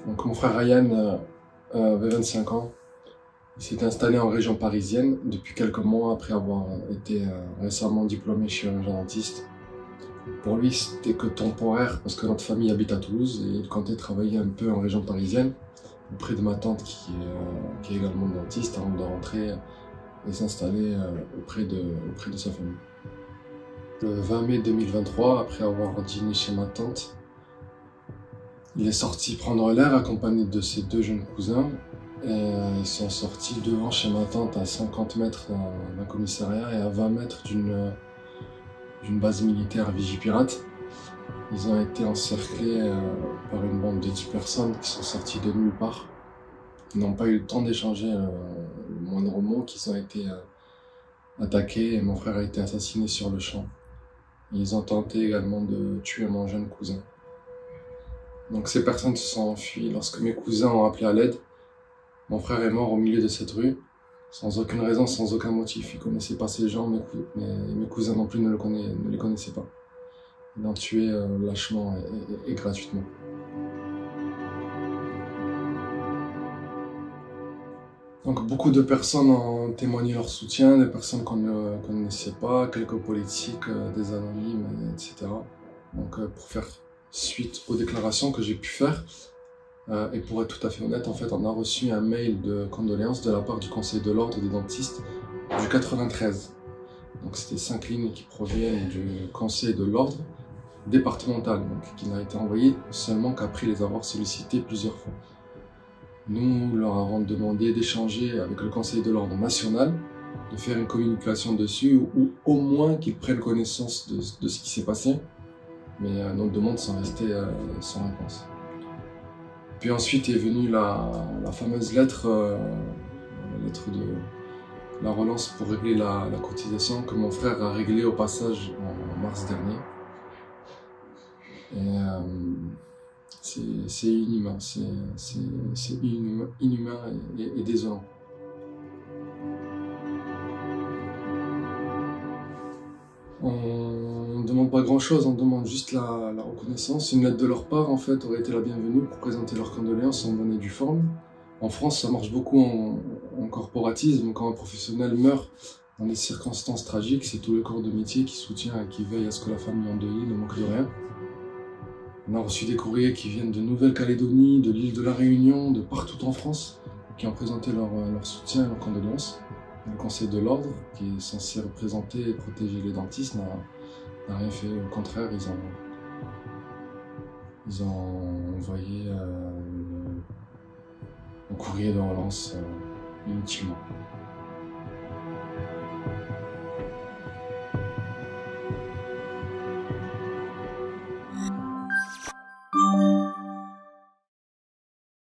Donc mon frère Ryan avait 25 ans. Il s'est installé en région parisienne depuis quelques mois après avoir été récemment diplômé chirurgien dentiste. Pour lui, c'était que temporaire parce que notre famille habite à Toulouse et il comptait travailler un peu en région parisienne auprès de ma tante qui est également dentiste avant de rentrer et s'installer auprès de sa famille. Le 20 mai 2023, après avoir dîné chez ma tante, il est sorti prendre l'air accompagné de ses deux jeunes cousins. Et ils sont sortis devant chez ma tante à 50 mètres d'un commissariat et à 20 mètres d'une base militaire Vigipirate. Ils ont été encerclés par une bande de 10 personnes qui sont sorties de nulle part. Ils n'ont pas eu le temps d'échanger le moindre mot, qu'ils ont été attaqués et mon frère a été assassiné sur le champ. Ils ont tenté également de tuer mon jeune cousin. Donc ces personnes se sont enfuies lorsque mes cousins ont appelé à l'aide. Mon frère est mort au milieu de cette rue, sans aucune raison, sans aucun motif. Il ne connaissait pas ces gens, mes cousins non plus ne les connaissaient pas. Ils l'ont tué lâchement et gratuitement. Donc beaucoup de personnes ont témoigné leur soutien, des personnes qu'on ne connaissait pas, quelques politiques, des anonymes, etc. Donc pour faire suite aux déclarations que j'ai pu faire, et pour être tout à fait honnête, en fait, on a reçu un mail de condoléances de la part du Conseil de l'Ordre des dentistes du 93. Donc c'était 5 lignes qui proviennent du Conseil de l'Ordre départemental, donc qui n'a été envoyé seulement qu'après les avoir sollicités plusieurs fois. Nous leur avons demandé d'échanger avec le Conseil de l'Ordre national, de faire une communication dessus, ou au moins qu'ils prennent connaissance de ce qui s'est passé, mais nos demandes sont restées sans réponse. Puis ensuite est venue la fameuse lettre, la lettre de la relance pour régler la cotisation que mon frère a réglée au passage en mars dernier. Et c'est inhumain, c'est inhumain et désolant. On ne demande pas grand chose, on demande juste la reconnaissance. Une lettre de leur part en fait aurait été la bienvenue pour présenter leurs condoléances en bonne et due forme. En France, ça marche beaucoup en corporatisme. Quand un professionnel meurt dans des circonstances tragiques, c'est tout le corps de métier qui soutient et qui veille à ce que la famille endeuillée ne manque de rien. On a reçu des courriers qui viennent de Nouvelle-Calédonie, de l'île de la Réunion, de partout en France, qui ont présenté leur soutien et leurs condoléances. Le Conseil de l'Ordre, qui est censé représenter et protéger les dentistes, n'a rien fait. Au contraire, ils ont envoyé un courrier de relance inutilement.